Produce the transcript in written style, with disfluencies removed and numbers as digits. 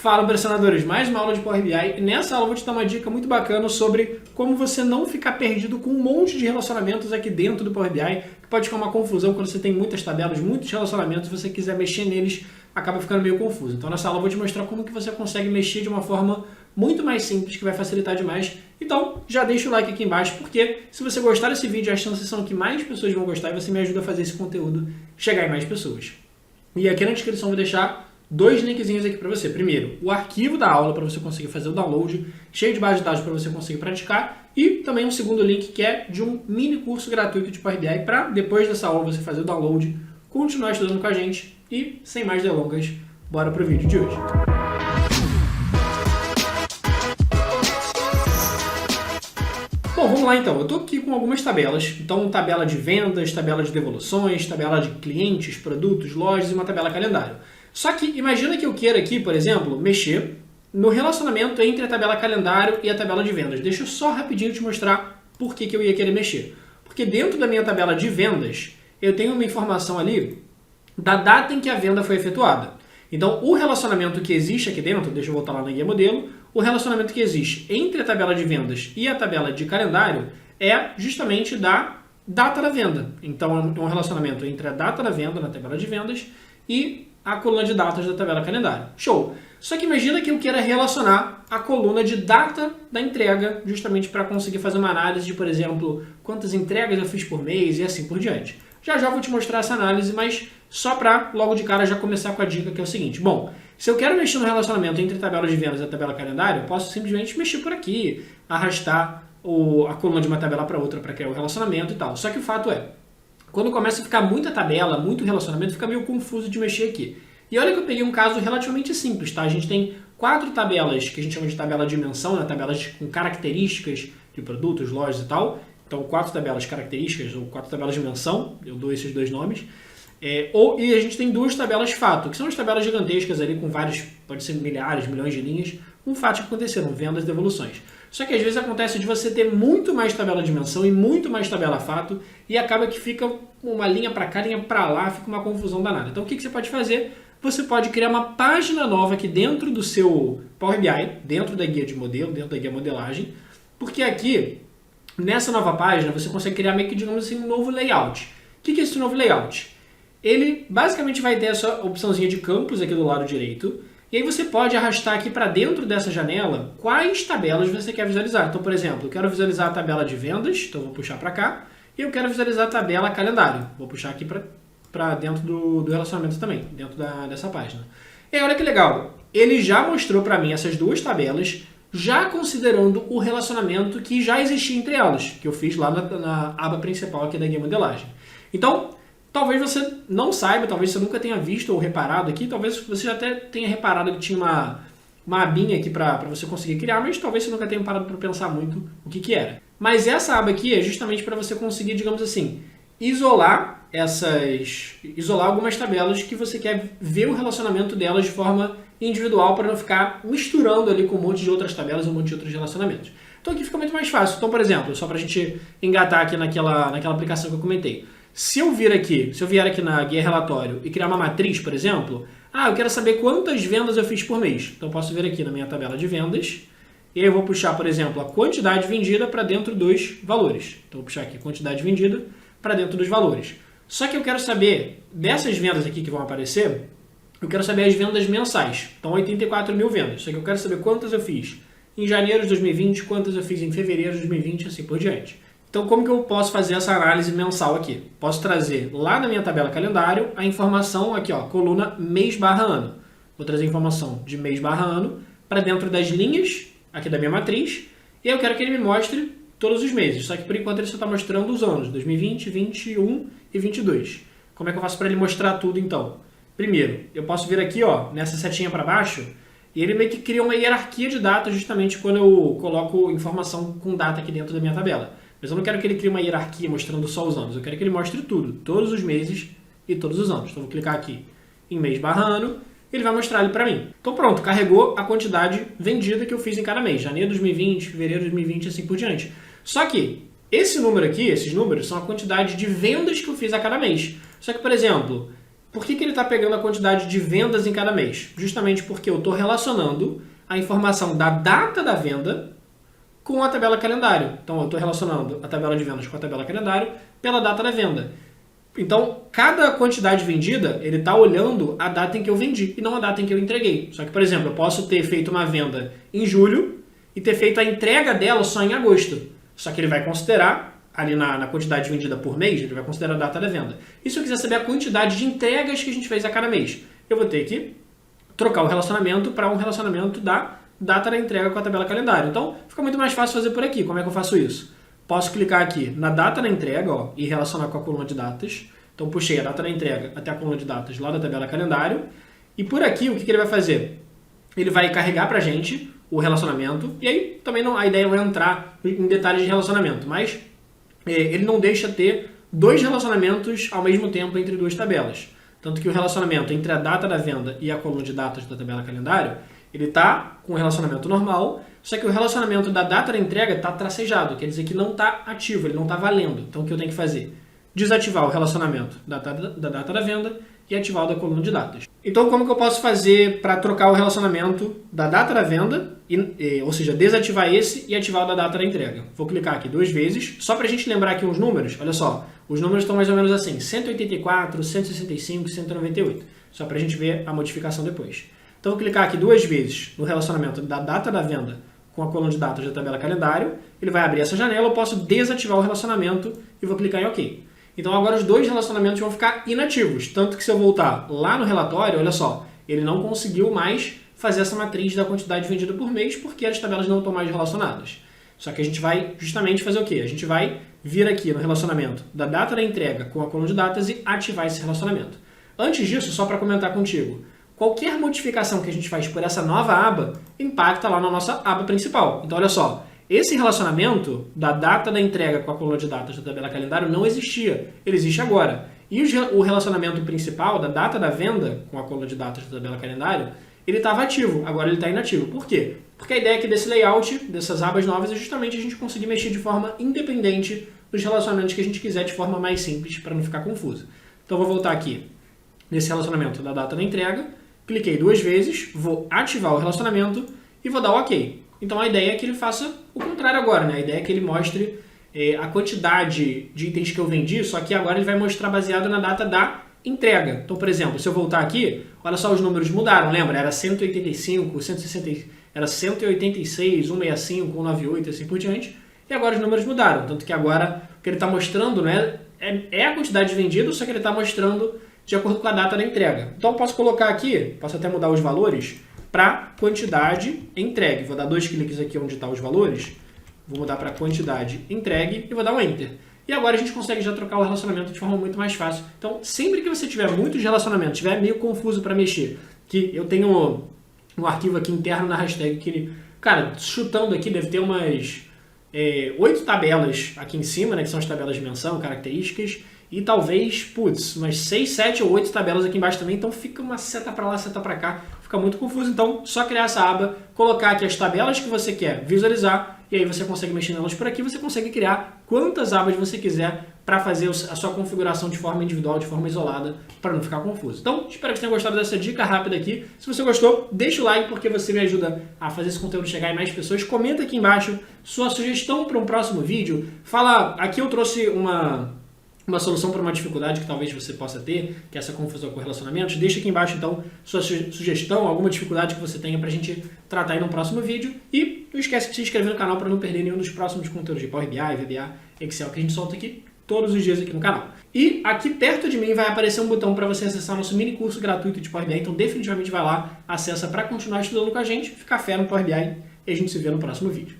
Fala, pressionadores, mais uma aula de Power BI. E nessa aula eu vou te dar uma dica muito bacana sobre como você não ficar perdido com um monte de relacionamentos aqui dentro do Power BI, que pode ficar uma confusão quando você tem muitas tabelas, muitos relacionamentos, se você quiser mexer neles, acaba ficando meio confuso. Então nessa aula eu vou te mostrar como que você consegue mexer de uma forma muito mais simples, que vai facilitar demais. Então já deixa o like aqui embaixo, porque se você gostar desse vídeo, as chances são que mais pessoas vão gostar e você me ajuda a fazer esse conteúdo chegar em mais pessoas. E aqui na descrição eu vou deixar dois linkzinhos aqui para você. Primeiro, o arquivo da aula para você conseguir fazer o download, cheio de base de dados para você conseguir praticar, e também um segundo link que é de um mini curso gratuito de Power BI para depois dessa aula você fazer o download, continuar estudando com a gente e, sem mais delongas, bora pro vídeo de hoje. Bom, vamos lá então. Eu estou aqui com algumas tabelas. Então, tabela de vendas, tabela de devoluções, tabela de clientes, produtos, lojas e uma tabela calendário. Só que imagina que eu queira aqui, por exemplo, mexer no relacionamento entre a tabela calendário e a tabela de vendas. Deixa eu só rapidinho te mostrar por que eu ia querer mexer. Porque dentro da minha tabela de vendas, eu tenho uma informação ali da data em que a venda foi efetuada. Então, o relacionamento que existe aqui dentro, deixa eu voltar lá na guia modelo, o relacionamento que existe entre a tabela de vendas e a tabela de calendário é justamente da data da venda. Então, é um relacionamento entre a data da venda na tabela de vendas e a coluna de datas da tabela calendário. Show! Só que imagina que eu queira relacionar a coluna de data da entrega justamente para conseguir fazer uma análise de, por exemplo, quantas entregas eu fiz por mês e assim por diante. Já vou te mostrar essa análise, mas só para logo de cara já começar com a dica que é o seguinte. Bom, se eu quero mexer no relacionamento entre a tabela de vendas e a tabela calendário, eu posso simplesmente mexer por aqui, arrastar a coluna de uma tabela para outra para criar o relacionamento e tal. Só que o fato é, quando começa a ficar muita tabela, muito relacionamento, fica meio confuso de mexer aqui. E olha que eu peguei um caso relativamente simples, tá? A gente tem 4 tabelas que a gente chama de tabela de dimensão, né? Tabelas com características de produtos, lojas e tal. Então, 4 tabelas características ou 4 tabelas de dimensão, eu dou esses dois nomes. E a gente tem 2 tabelas fato, que são as tabelas gigantescas ali com vários, pode ser milhares, milhões de linhas, com fatos que aconteceram, vendas e devoluções. Só que às vezes acontece de você ter muito mais tabela de dimensão e muito mais tabela fato e acaba que fica uma linha para cá, linha para lá, fica uma confusão danada. Então o que você pode fazer? Você pode criar uma página nova aqui dentro do seu Power BI, dentro da guia de modelo, dentro da guia modelagem, porque aqui, nessa nova página, você consegue criar meio que, digamos assim, um novo layout. O que é esse novo layout? Ele basicamente vai ter essa opçãozinha de campos aqui do lado direito, e aí você pode arrastar aqui para dentro dessa janela quais tabelas você quer visualizar. Então, por exemplo, eu quero visualizar a tabela de vendas, então eu vou puxar para cá, e eu quero visualizar a tabela calendário. Vou puxar aqui para dentro do relacionamento também, dentro dessa página. E aí, olha que legal, ele já mostrou para mim essas 2 tabelas, já considerando o relacionamento que já existia entre elas, que eu fiz lá na aba principal aqui da guia modelagem. Então, talvez você não saiba, talvez você nunca tenha visto ou reparado aqui, talvez você já até tenha reparado que tinha uma abinha aqui para você conseguir criar, mas talvez você nunca tenha parado para pensar muito o que era. Mas essa aba aqui é justamente para você conseguir, digamos assim, isolar algumas tabelas que você quer ver o relacionamento delas de forma individual para não ficar misturando ali com um monte de outras tabelas e um monte de outros relacionamentos. Então aqui fica muito mais fácil. Então, por exemplo, só para a gente engatar aqui naquela aplicação que eu comentei. Se eu vier aqui na guia relatório e criar uma matriz, por exemplo, eu quero saber quantas vendas eu fiz por mês. Então eu posso vir aqui na minha tabela de vendas e aí eu vou puxar, por exemplo, a quantidade vendida para dentro dos valores. Então eu vou puxar aqui quantidade vendida para dentro dos valores. Só que eu quero saber, dessas vendas aqui que vão aparecer, eu quero saber as vendas mensais. Então 84 mil vendas. Só que eu quero saber quantas eu fiz em janeiro de 2020, quantas eu fiz em fevereiro de 2020 e assim por diante. Então, como que eu posso fazer essa análise mensal aqui? Posso trazer lá na minha tabela calendário a informação aqui, ó, coluna mês/ano. Vou trazer a informação de mês/ano para dentro das linhas aqui da minha matriz e eu quero que ele me mostre todos os meses. Só que por enquanto ele só está mostrando os anos, 2020, 2021 e 22. Como é que eu faço para ele mostrar tudo então? Primeiro, eu posso vir aqui, ó, nessa setinha para baixo e ele meio que cria uma hierarquia de datas justamente quando eu coloco informação com data aqui dentro da minha tabela. Mas eu não quero que ele crie uma hierarquia mostrando só os anos. Eu quero que ele mostre tudo, todos os meses e todos os anos. Então eu vou clicar aqui em mês/ano, ele vai mostrar ele para mim. Então pronto, carregou a quantidade vendida que eu fiz em cada mês. Janeiro de 2020, fevereiro de 2020 e assim por diante. Só que esse número aqui, esses números, são a quantidade de vendas que eu fiz a cada mês. Só que, por exemplo, Por que ele está pegando a quantidade de vendas em cada mês? Justamente porque eu estou relacionando a informação da data da venda com a tabela calendário. Então, eu estou relacionando a tabela de vendas com a tabela calendário pela data da venda. Então, cada quantidade vendida, ele está olhando a data em que eu vendi e não a data em que eu entreguei. Só que, por exemplo, eu posso ter feito uma venda em julho e ter feito a entrega dela só em agosto. Só que ele vai considerar, ali na quantidade vendida por mês, ele vai considerar a data da venda. E se eu quiser saber a quantidade de entregas que a gente fez a cada mês, eu vou ter que trocar o relacionamento para um relacionamento da data da entrega com a tabela calendário. Então, fica muito mais fácil fazer por aqui. Como é que eu faço isso? Posso clicar aqui na data da entrega, ó, e relacionar com a coluna de datas. Então, puxei a data da entrega até a coluna de datas lá da tabela calendário. E por aqui, o que ele vai fazer? Ele vai carregar para a gente o relacionamento. E aí, também a ideia não é entrar em detalhes de relacionamento, mas ele não deixa ter dois relacionamentos ao mesmo tempo entre duas tabelas. Tanto que o relacionamento entre a data da venda e a coluna de datas da tabela calendário, ele está com o relacionamento normal, só que o relacionamento da data da entrega está tracejado, quer dizer que não está ativo, ele não está valendo. Então o que eu tenho que fazer? Desativar o relacionamento da data da venda e ativar o da coluna de datas. Então como que eu posso fazer para trocar o relacionamento da data da venda, ou seja, desativar esse e ativar o da data da entrega? Vou clicar aqui 2 vezes, só para a gente lembrar aqui os números. Olha só, os números estão mais ou menos assim, 184, 165, 198, só para a gente ver a modificação depois. Então, vou clicar aqui 2 vezes no relacionamento da data da venda com a coluna de datas da tabela calendário. Ele vai abrir essa janela, eu posso desativar o relacionamento e vou clicar em OK. Então, agora os dois relacionamentos vão ficar inativos. Tanto que se eu voltar lá no relatório, olha só, ele não conseguiu mais fazer essa matriz da quantidade vendida por mês porque as tabelas não estão mais relacionadas. Só que a gente vai justamente fazer o quê? A gente vai vir aqui no relacionamento da data da entrega com a coluna de datas e ativar esse relacionamento. Antes disso, só para comentar contigo, qualquer modificação que a gente faz por essa nova aba impacta lá na nossa aba principal. Então, olha só, esse relacionamento da data da entrega com a coluna de datas da tabela calendário não existia, ele existe agora. E o relacionamento principal da data da venda com a coluna de datas da tabela calendário, ele estava ativo, agora ele está inativo. Por quê? Porque a ideia aqui desse layout, dessas abas novas, é justamente a gente conseguir mexer de forma independente dos relacionamentos que a gente quiser, de forma mais simples, para não ficar confuso. Então, eu vou voltar aqui nesse relacionamento da data da entrega, cliquei 2 vezes, vou ativar o relacionamento e vou dar OK. Então a ideia é que ele faça o contrário agora, né? A ideia é que ele mostre a quantidade de itens que eu vendi, só que agora ele vai mostrar baseado na data da entrega. Então, por exemplo, se eu voltar aqui, olha só, os números mudaram, lembra? Era 185, 160, era 186, 165, 198, assim por diante. E agora os números mudaram, tanto que agora o que ele está mostrando, né, é a quantidade vendida, só que ele está mostrando de acordo com a data da entrega. Então eu posso colocar aqui, posso até mudar os valores para quantidade entregue. Vou dar 2 cliques aqui onde estão os valores, vou mudar para quantidade entregue e vou dar um Enter. E agora a gente consegue já trocar o relacionamento de forma muito mais fácil. Então, sempre que você tiver muitos relacionamentos, tiver meio confuso para mexer, que eu tenho um arquivo aqui interno na hashtag que, cara, chutando aqui, deve ter umas 8 tabelas aqui em cima, né, que são as tabelas de menção, características, e talvez, putz, umas 6, 7 ou 8 tabelas aqui embaixo também, então fica uma seta para lá, seta para cá, fica muito confuso. Então, só criar essa aba, colocar aqui as tabelas que você quer visualizar, e aí você consegue mexer nelas por aqui, você consegue criar quantas abas você quiser para fazer a sua configuração de forma individual, de forma isolada, para não ficar confuso. Então, espero que você tenha gostado dessa dica rápida aqui. Se você gostou, deixa o like, porque você me ajuda a fazer esse conteúdo chegar em mais pessoas. Comenta aqui embaixo sua sugestão para um próximo vídeo. Fala, aqui eu trouxe uma solução para uma dificuldade que talvez você possa ter, que é essa confusão com relacionamentos. Deixa aqui embaixo, então, sua sugestão, alguma dificuldade que você tenha para a gente tratar aí no próximo vídeo. E não esquece de se inscrever no canal para não perder nenhum dos próximos conteúdos de Power BI, VBA, Excel, que a gente solta aqui todos os dias aqui no canal. E aqui perto de mim vai aparecer um botão para você acessar nosso mini curso gratuito de Power BI, então definitivamente vai lá, acessa para continuar estudando com a gente, ficar fé no Power BI e a gente se vê no próximo vídeo.